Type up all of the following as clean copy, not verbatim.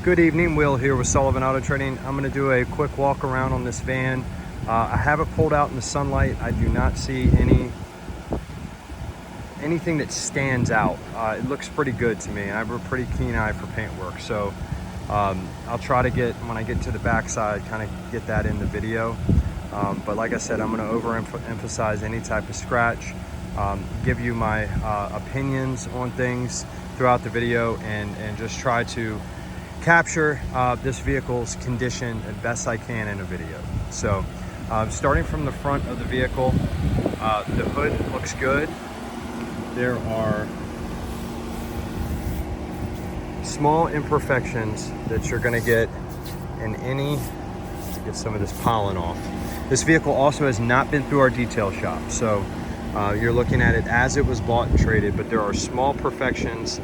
Good evening, Will here with Sullivan Auto Trading. I'm going to do a quick walk around on this van. I have it pulled out in the sunlight. I do not see anything that stands out. It looks pretty good to me, and I have a pretty keen eye for paint work. So I'll try to get, when I get to the backside, kind of get that in the video. But like I said, I'm going to overemphasize any type of scratch, give you my opinions on things throughout the video, and just try to capture this vehicle's condition as best I can in a video. So starting from the front of the vehicle, the hood looks good. There are small imperfections that you're going to get in any, to get some of this pollen off. This vehicle also has not been through our detail shop, so you're looking at it as it was bought and traded, but there are small imperfections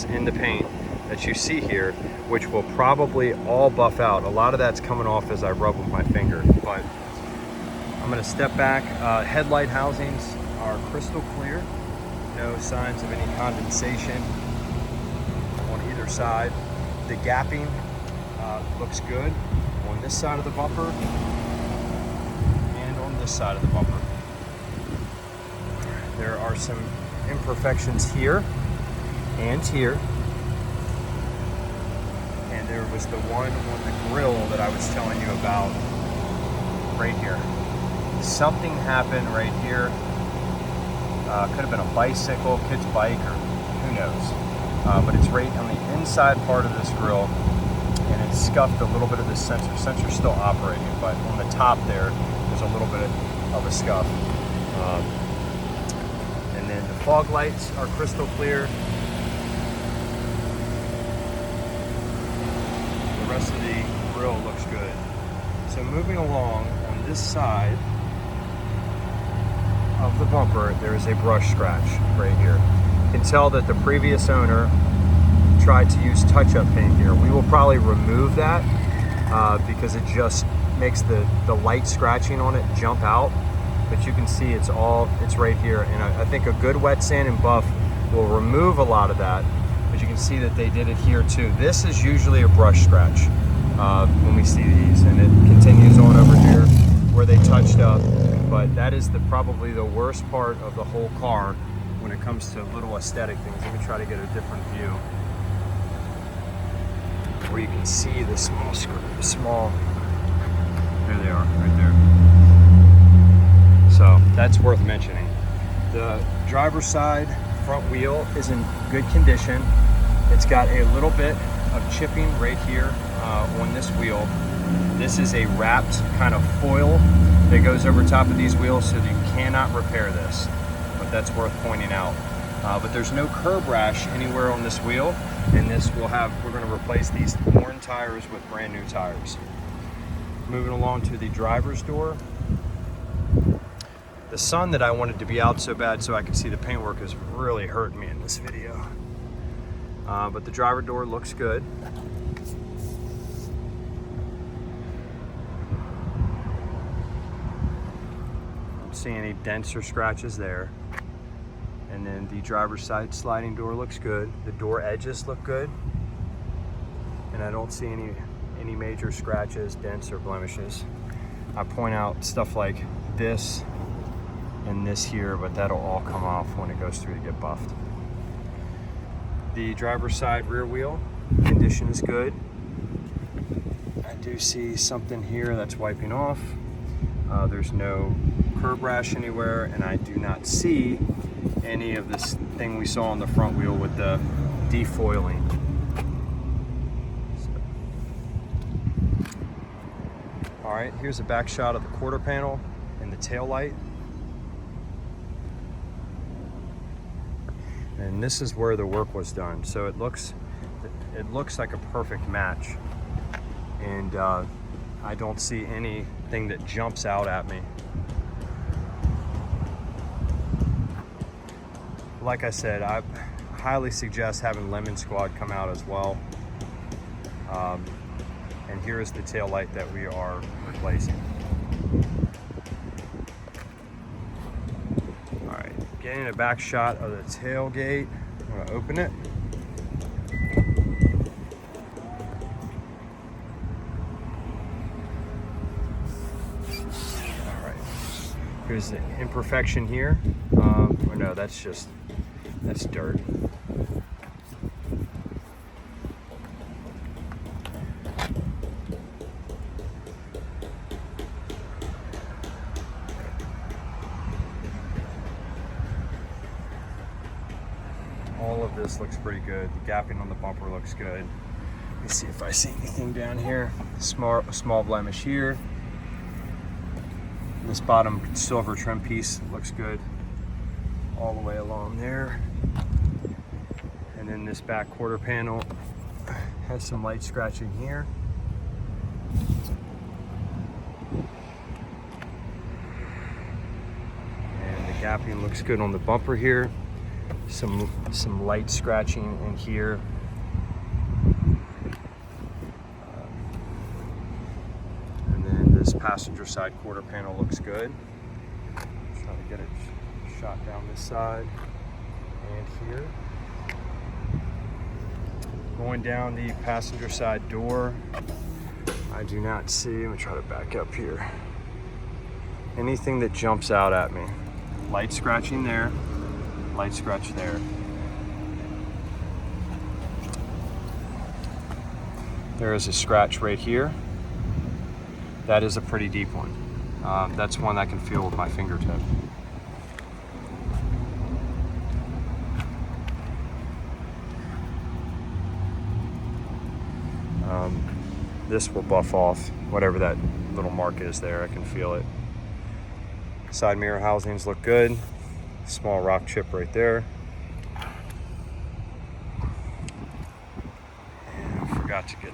in the paint that you see here, which will probably all buff out. A lot of that's coming off as I rub with my finger, but I'm gonna step back. Headlight housings are crystal clear. No signs of any condensation on either side. The gapping looks good on this side of the bumper and on this side of the bumper. There are some imperfections here and here. There was the one on the grill that I was telling you about right here. Something happened right here. Could have been a bicycle, kid's bike, or who knows. But it's right on the inside part of this grill, and it's scuffed a little bit of the sensor. Sensor's still operating, but on the top there's a little bit of a scuff. And then the fog lights are crystal clear. The rest of the grill looks good. So moving along on this side of the bumper, there is a brush scratch right here. You can tell that the previous owner tried to use touch-up paint here. We will probably remove that because it just makes the light scratching on it jump out. But you can see it's right here, and I think a good wet sand and buff will remove a lot of that. But you can see that they did it here too. This is usually a brush scratch when we see these, and it continues on over here where they touched up. But that is probably the worst part of the whole car when it comes to little aesthetic things. Let me try to get a different view where you can see the small, there they are, right there. So that's worth mentioning. The driver's side front wheel is in good condition. It's got a little bit of chipping right here on this wheel. This is a wrapped kind of foil that goes over top of these wheels, so that you cannot repair this, but that's worth pointing out. But there's no curb rash anywhere on this wheel, and we're going to replace these worn tires with brand new tires. Moving along to the driver's door. The sun that I wanted to be out so bad so I could see the paintwork is really hurting me in this video. But the driver door looks good. Don't see any dents or scratches there. And then the driver's side sliding door looks good. The door edges look good. And I don't see any major scratches, dents, or blemishes. I point out stuff like this and this here, but that'll all come off when it goes through to get buffed. The driver's side rear wheel condition is good. I do see something here that's wiping off. There's no curb rash anywhere, and I do not see any of this thing we saw on the front wheel with the defoiling. All right, here's a back shot of the quarter panel and the tail light. And this is where the work was done. So it looks like a perfect match. And I don't see anything that jumps out at me. Like I said, I highly suggest having Lemon Squad come out as well. And here is the tail light that we are replacing. All right, getting a back shot of the tailgate. I'm gonna open it. Here's the imperfection here. Or no, that's dirt. All of this looks pretty good. The gapping on the bumper looks good. Let me see if I see anything down here. Small blemish here. This bottom silver trim piece looks good all the way along there. And then this back quarter panel has some light scratching here. And the gapping looks good on the bumper here. Some light scratching in here. And then this passenger side quarter panel looks good. Try to get it shot down this side and here. Going down the passenger side door, I do not see, let me try to back up here, anything that jumps out at me. Light scratching there, light scratch there. There is a scratch right here. That is a pretty deep one. That's one I can feel with my fingertip. This will buff off whatever that little mark is there. I can feel it. Side mirror housings look good. Small rock chip right there. And I forgot to get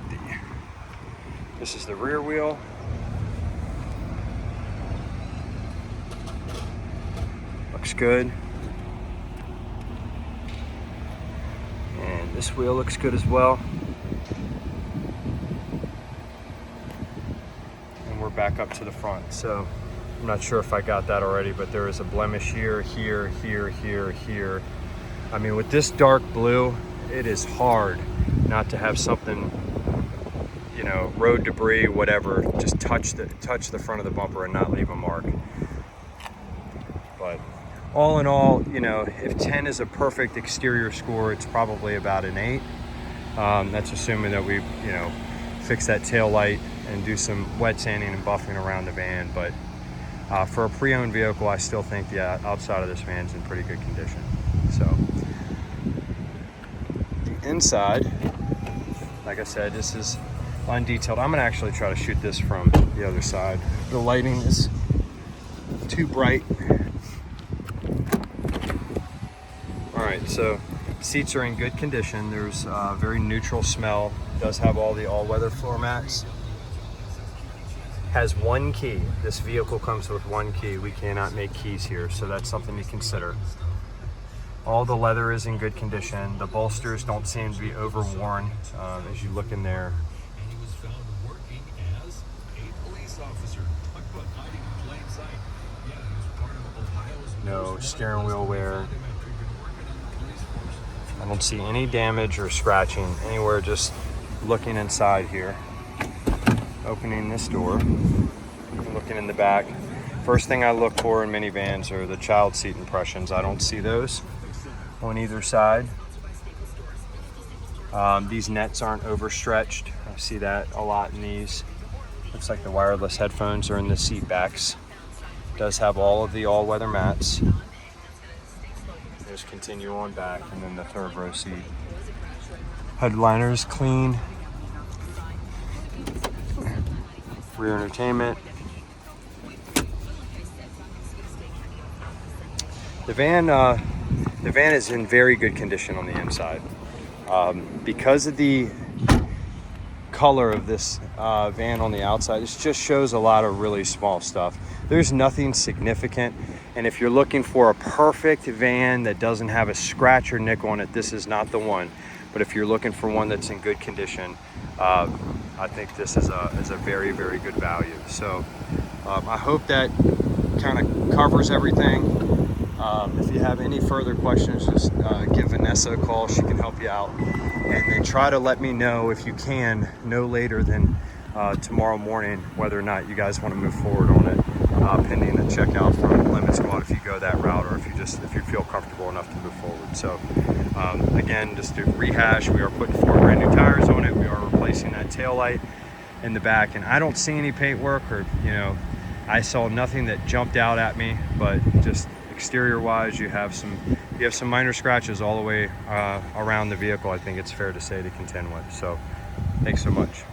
this is the rear wheel. Looks good. And this wheel looks good as well. And we're back up to the front. So I'm not sure if I got that already, but there is a blemish here, here, here, here, here. I mean, with this dark blue, it is hard not to have something, you know, road debris, whatever, just touch the front of the bumper and not leave a mark. But all in all, you know, if 10 is a perfect exterior score, it's probably about an 8. That's assuming that we, you know, fix that tail light and do some wet sanding and buffing around the van. But for a pre-owned vehicle, I still think the outside of this van is in pretty good condition. So the inside, like I said, this is undetailed. I'm gonna actually try to shoot this from the other side. The lighting is too bright. All right, so seats are in good condition. There's a very neutral smell. Does have all the all-weather floor mats. Has one key. This vehicle comes with one key. We cannot make keys here, so that's something to consider. All the leather is in good condition. The bolsters don't seem to be overworn as you look in there. No steering wheel wear. I don't see any damage or scratching anywhere just looking inside here. Opening this door, looking in the back. First thing I look for in minivans are the child seat impressions. I don't see those on either side. These nets aren't overstretched. I see that a lot in these. Looks like the wireless headphones are in the seat backs. Does have all of the all-weather mats. Just continue on back, and then the third row seat. Headliner is clean. Rear entertainment. The van is in very good condition on the inside. Because of the color of this van on the outside, it just shows a lot of really small stuff. There's nothing significant, and if you're looking for a perfect van that doesn't have a scratch or nick on it, this is not the one. But if you're looking for one that's in good condition, I think this is a very, very good value. So I hope that kind of covers everything. If you have any further questions, just give Vanessa a call. She can help you out. And then try to let me know, if you can, no later than tomorrow morning, whether or not you guys want to move forward on it. pending a checkout from Limit Squad if you go that route, or if you feel comfortable enough to move forward. So again, just to rehash, we are putting 4 brand new tires on it. We are replacing that tail light in the back, and I don't see any paint work, or I saw nothing that jumped out at me, but just exterior wise, you have some minor scratches all the way around the vehicle, I think it's fair to say, to contend with. So thanks so much.